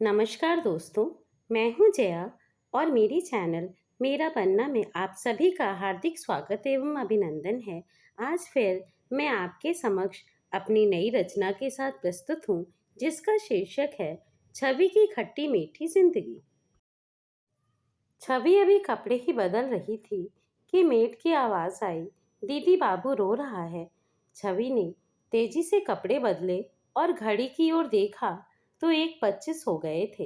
नमस्कार दोस्तों, मैं हूं जया और मेरी चैनल मेरा पन्ना में आप सभी का हार्दिक स्वागत एवं अभिनंदन है। आज फिर मैं आपके समक्ष अपनी नई रचना के साथ प्रस्तुत हूं, जिसका शीर्षक है छवि की खट्टी मीठी जिंदगी। छवि अभी कपड़े ही बदल रही थी कि मेड की आवाज़ आई, दीदी बाबू रो रहा है। छवि ने तेजी से कपड़े बदले और घड़ी की ओर देखा तो 1:25 हो गए थे।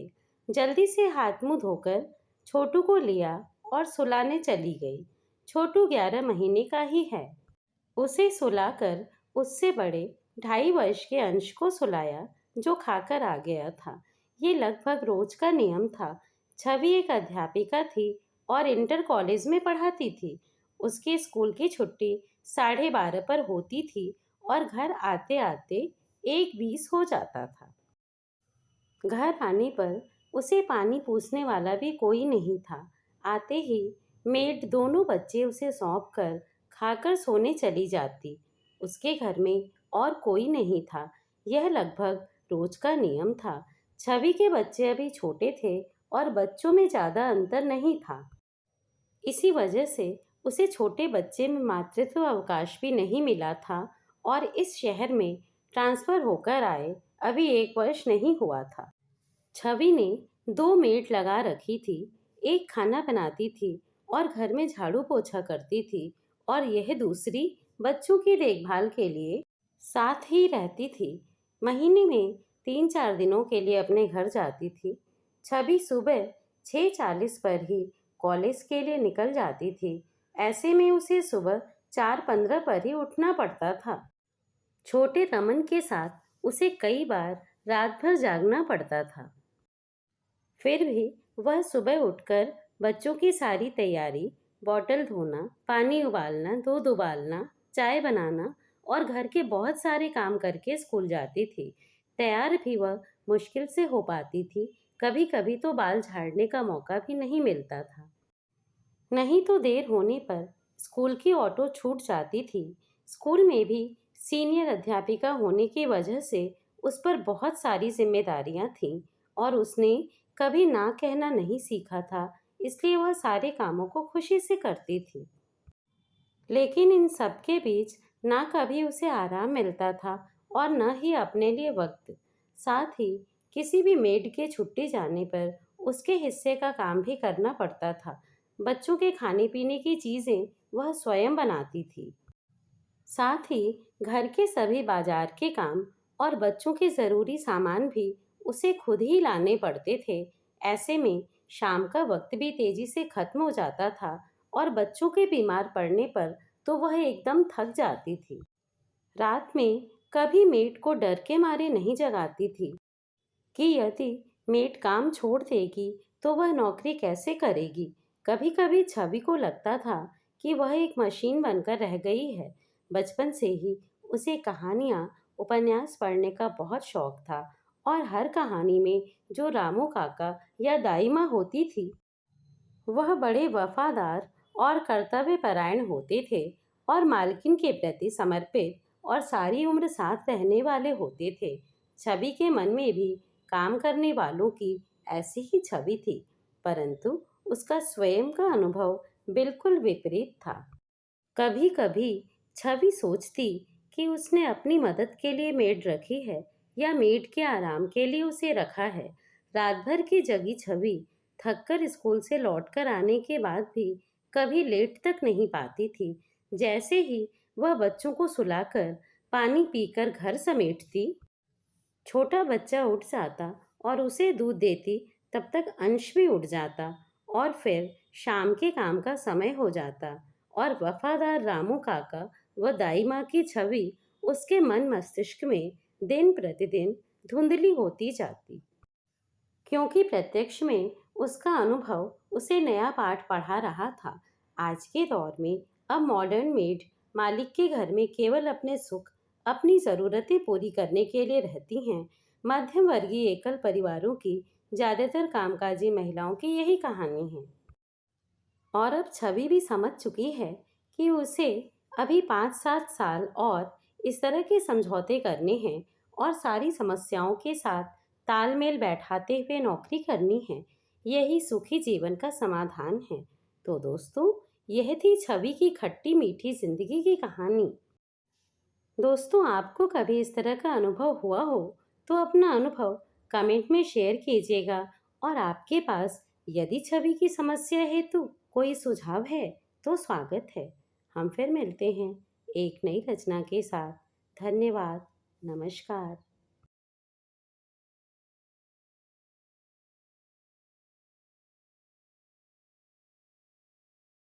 जल्दी से हाथ मुंह धोकर छोटू को लिया और सुलाने चली गई। छोटू 11 महीने का ही है। उसे सुलाकर उससे बड़े 2.5 वर्ष के अंश को सुलाया, जो खाकर आ गया था। ये लगभग रोज का नियम था। छवि एक अध्यापिका थी और इंटर कॉलेज में पढ़ाती थी। उसके स्कूल की छुट्टी 12:30 पर होती थी और घर आते आते 1:20 हो जाता था। घर आने पर उसे पानी पूछने वाला भी कोई नहीं था। आते ही मेड दोनों बच्चे उसे सौंप कर खाकर सोने चली जाती। उसके घर में और कोई नहीं था। यह लगभग रोज का नियम था। छवि के बच्चे अभी छोटे थे और बच्चों में ज़्यादा अंतर नहीं था। इसी वजह से उसे छोटे बच्चे में मातृत्व अवकाश भी नहीं मिला था और इस शहर में ट्रांसफ़र होकर आए अभी 1 वर्ष नहीं हुआ था। छवि ने 2 मेड लगा रखी थी। एक खाना बनाती थी और घर में झाड़ू पोछा करती थी और यह दूसरी बच्चों की देखभाल के लिए साथ ही रहती थी। महीने में 3-4 दिनों के लिए अपने घर जाती थी। छवि सुबह 6:40 पर ही कॉलेज के लिए निकल जाती थी। ऐसे में उसे सुबह 4:15 पर ही उठना पड़ता था। छोटे रमन के साथ उसे कई बार रात भर जागना पड़ता था। फिर भी वह सुबह उठकर बच्चों की सारी तैयारी, बॉटल धोना, पानी उबालना, दूध उबालना, चाय बनाना और घर के बहुत सारे काम करके स्कूल जाती थी। तैयार भी वह मुश्किल से हो पाती थी। कभी कभी तो बाल झाड़ने का मौका भी नहीं मिलता था। नहीं तो देर होने पर स्कूल की ऑटो छूट जाती थी। स्कूल में भी सीनियर अध्यापिका होने की वजह से उस पर बहुत सारी जिम्मेदारियां थीं और उसने कभी ना कहना नहीं सीखा था, इसलिए वह सारे कामों को खुशी से करती थी। लेकिन इन सब के बीच ना कभी उसे आराम मिलता था और न ही अपने लिए वक्त। साथ ही किसी भी मेड के छुट्टी जाने पर उसके हिस्से का काम भी करना पड़ता था। बच्चों के खाने पीने की चीज़ें वह स्वयं बनाती थी। साथ ही घर के सभी बाजार के काम और बच्चों के ज़रूरी सामान भी उसे खुद ही लाने पड़ते थे। ऐसे में शाम का वक्त भी तेजी से खत्म हो जाता था और बच्चों के बीमार पड़ने पर तो वह एकदम थक जाती थी। रात में कभी मेड को डर के मारे नहीं जगाती थी कि यदि मेड काम छोड़ देगी तो वह नौकरी कैसे करेगी। कभी कभी छवि को लगता था कि वह एक मशीन बनकर रह गई है। बचपन से ही उसे कहानियाँ, उपन्यास पढ़ने का बहुत शौक था और हर कहानी में जो रामू काका या दाई माँ होती थी, वह बड़े वफादार और कर्तव्यपरायण होते थे और मालकिन के प्रति समर्पित और सारी उम्र साथ रहने वाले होते थे। छवि के मन में भी काम करने वालों की ऐसी ही छवि थी, परंतु उसका स्वयं का अनुभव बिल्कुल विपरीत था। कभी कभी छवि सोचती कि उसने अपनी मदद के लिए मेड रखी है या मेड के आराम के लिए उसे रखा है। रात भर की जगी छवि थककर स्कूल से लौटकर आने के बाद भी कभी लेट तक नहीं पाती थी। जैसे ही वह बच्चों को सुलाकर पानी पीकर घर समेटती, छोटा बच्चा उठ जाता और उसे दूध देती, तब तक अंश भी उठ जाता और फिर शाम के काम का समय हो जाता और वफादार रामू काका व दाई माँ की छवि उसके मन मस्तिष्क में दिन प्रतिदिन धुंधली होती जाती, क्योंकि प्रत्यक्ष में उसका अनुभव उसे नया पाठ पढ़ा रहा था। आज के दौर में अब मॉडर्न मेड मालिक के घर में केवल अपने सुख, अपनी ज़रूरतें पूरी करने के लिए रहती हैं। मध्यम वर्गीय एकल परिवारों की ज़्यादातर कामकाजी महिलाओं की यही कहानी है। और अब छवि भी समझ चुकी है कि उसे अभी 5-7 साल और इस तरह के समझौते करने हैं और सारी समस्याओं के साथ तालमेल बैठाते हुए नौकरी करनी है। यही सुखी जीवन का समाधान है। तो दोस्तों, यह थी छवि की खट्टी मीठी जिंदगी की कहानी। दोस्तों, आपको कभी इस तरह का अनुभव हुआ हो तो अपना अनुभव कमेंट में शेयर कीजिएगा। और आपके पास यदि छवि की समस्या हेतु कोई सुझाव है तो स्वागत है। हम फिर मिलते हैं एक नई रचना के साथ। धन्यवाद। नमस्कार।